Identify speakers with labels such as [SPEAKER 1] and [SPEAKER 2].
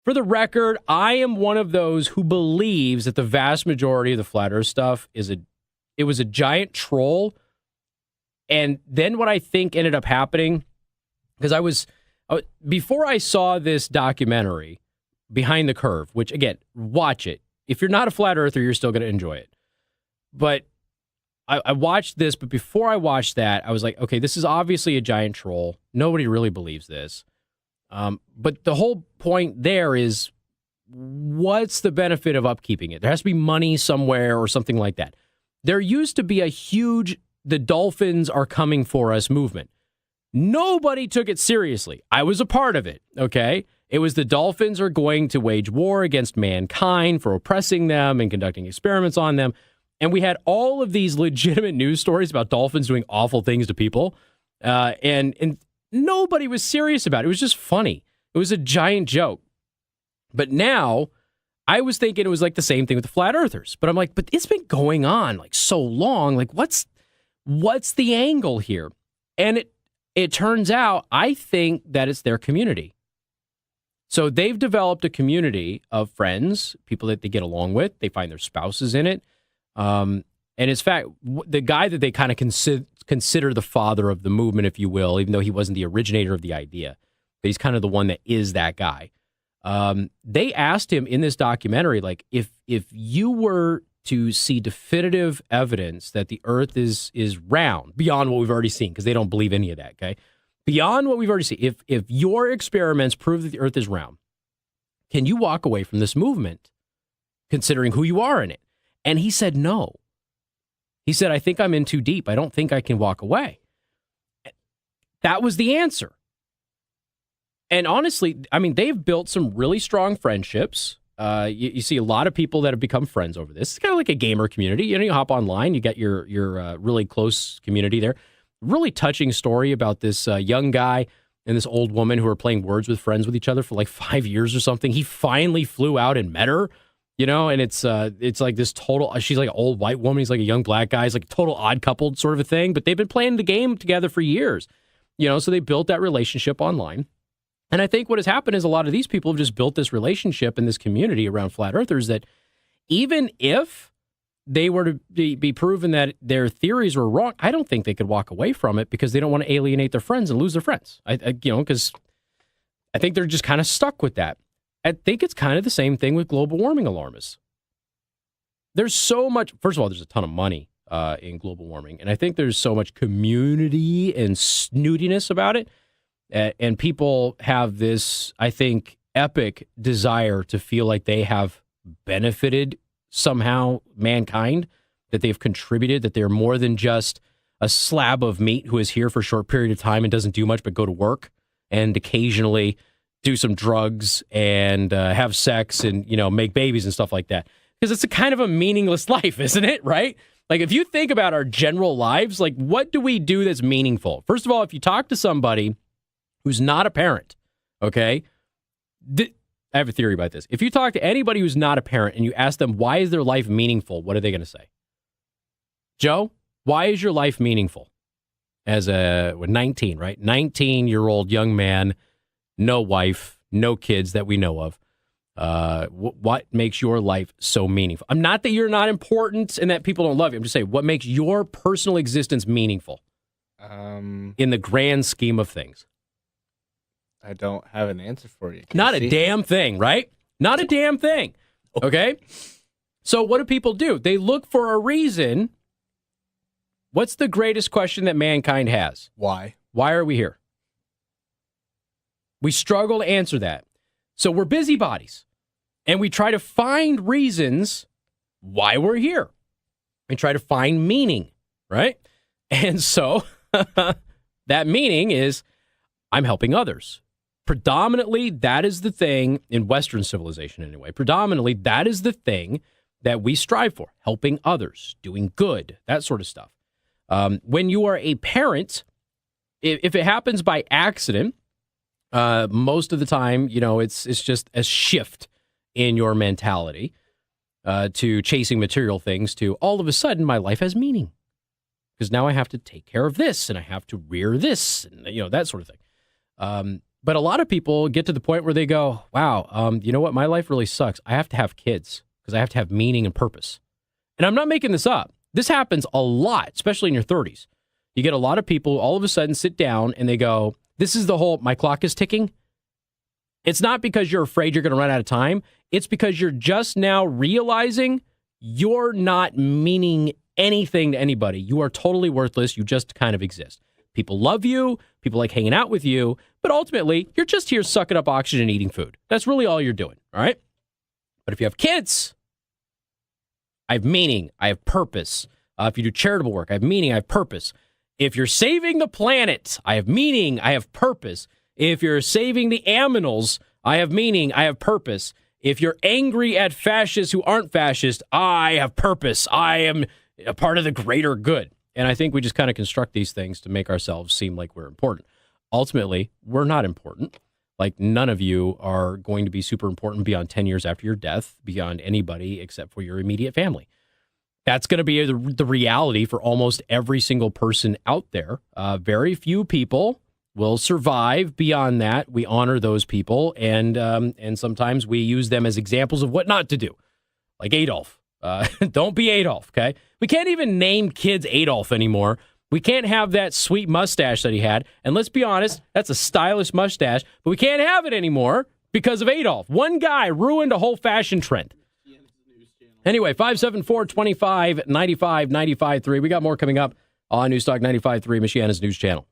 [SPEAKER 1] For the record, I am one of those who believes that the vast majority of the flat earth stuff it was a giant troll. And then what I think ended up happening, because before I saw this documentary, Behind the Curve, which again, watch it. If you're not a flat earther, you're still going to enjoy it. But I watched this, but before I watched that, I was like, okay, this is obviously a giant troll. Nobody really believes this. But the whole point there is, what's the benefit of upkeeping it? There has to be money somewhere or something like that. There used to be a huge, the dolphins are coming for us movement. Nobody took it seriously. I was a part of it, okay? It was the dolphins are going to wage war against mankind for oppressing them and conducting experiments on them. And we had all of these legitimate news stories about dolphins doing awful things to people. And nobody was serious about it. It was just funny. It was a giant joke. But now, I was thinking it was like the same thing with the flat earthers. But I'm like, but it's been going on like so long. Like, what's the angle here? And it turns out, I think that it's their community. So they've developed a community of friends, people that they get along with. They find their spouses in it. And in fact, the guy that they kind of consider the father of the movement, if you will, even though he wasn't the originator of the idea, but he's kind of the one that is that guy. They asked him in this documentary, like, if you were to see definitive evidence that the earth is round beyond what we've already seen, because they don't believe any of that, okay? Beyond what we've already seen, if your experiments prove that the earth is round, can you walk away from this movement, considering who you are in it? And he said no. He said, I think I'm in too deep. I don't think I can walk away. That was the answer. And honestly, I mean, they've built some really strong friendships. You see a lot of people that have become friends over this. It's kind of like a gamer community. You know, you hop online, you get your really close community there. Really touching story about this young guy and this old woman who are playing Words with Friends with each other for like 5 years or something. He finally flew out and met her, you know, and it's like this total, she's like an old white woman. He's like a young black guy. It's like a total odd coupled sort of a thing, but they've been playing the game together for years, you know, so they built that relationship online. And I think what has happened is a lot of these people have just built this relationship and this community around flat earthers that even if they were to be proven that their theories were wrong, I don't think they could walk away from it because they don't want to alienate their friends and lose their friends. Because I think they're just kind of stuck with that. I think it's kind of the same thing with global warming alarmists. There's so much, first of all, there's a ton of money in global warming. And I think there's so much community and snootiness about it. And people have this, I think, epic desire to feel like they have benefited somehow mankind, that they've contributed, that they're more than just a slab of meat who is here for a short period of time and doesn't do much but go to work and occasionally do some drugs and have sex and, you know, make babies and stuff like that. Because it's a kind of a meaningless life, isn't it? Right? Like, if you think about our general lives, like, what do we do that's meaningful? First of all, if you talk to somebody who's not a parent, okay? I have a theory about this. If you talk to anybody who's not a parent and you ask them, why is their life meaningful? What are they going to say? Joe, why is your life meaningful? As a 19, right? 19-year-old young man, no wife, no kids that we know of. What makes your life so meaningful? I'm not that you're not important and that people don't love you. I'm just saying, what makes your personal existence meaningful in the grand scheme of things?
[SPEAKER 2] I don't have an answer for you.
[SPEAKER 1] Not a damn thing, right? Not a damn thing. Okay? So what do people do? They look for a reason. What's the greatest question that mankind has?
[SPEAKER 2] Why?
[SPEAKER 1] Why are we here? We struggle to answer that. So we're busybodies. And we try to find reasons why we're here. We try to find meaning, right? And so that meaning is I'm helping others. Predominantly, that is the thing in Western civilization anyway. Predominantly, that is the thing that we strive for, helping others, doing good, that sort of stuff. When you are a parent, if it happens by accident, most of the time, you know, it's just a shift in your mentality to chasing material things to all of a sudden my life has meaning because now I have to take care of this and I have to rear this and, you know, that sort of thing. But a lot of people get to the point where they go, wow, you know what? My life really sucks. I have to have kids because I have to have meaning and purpose. And I'm not making this up. This happens a lot, especially in your 30s. You get a lot of people all of a sudden sit down and they go, this is the whole, my clock is ticking. It's not because you're afraid you're going to run out of time. It's because you're just now realizing you're not meaning anything to anybody. You are totally worthless. You just kind of exist. People love you. People like hanging out with you. But ultimately, you're just here sucking up oxygen and eating food. That's really all you're doing. All right. But if you have kids, I have meaning. I have purpose. If you do charitable work, I have meaning. I have purpose. If you're saving the planet, I have meaning. I have purpose. If you're saving the aminals, I have meaning. I have purpose. If you're angry at fascists who aren't fascist, I have purpose. I am a part of the greater good. And I think we just kind of construct these things to make ourselves seem like we're important. Ultimately, we're not important. Like, none of you are going to be super important beyond 10 years after your death, beyond anybody except for your immediate family. That's going to be the reality for almost every single person out there. Very few people will survive beyond that. We honor those people, and sometimes we use them as examples of what not to do, like Adolf. Don't be Adolf, okay? We can't even name kids Adolf anymore. We can't have that sweet mustache that he had. And let's be honest, that's a stylish mustache, but we can't have it anymore because of Adolf. One guy ruined a whole fashion trend. Anyway, 574-25-95-95-3. We got more coming up on Newstalk 95.3, Michiana's news channel.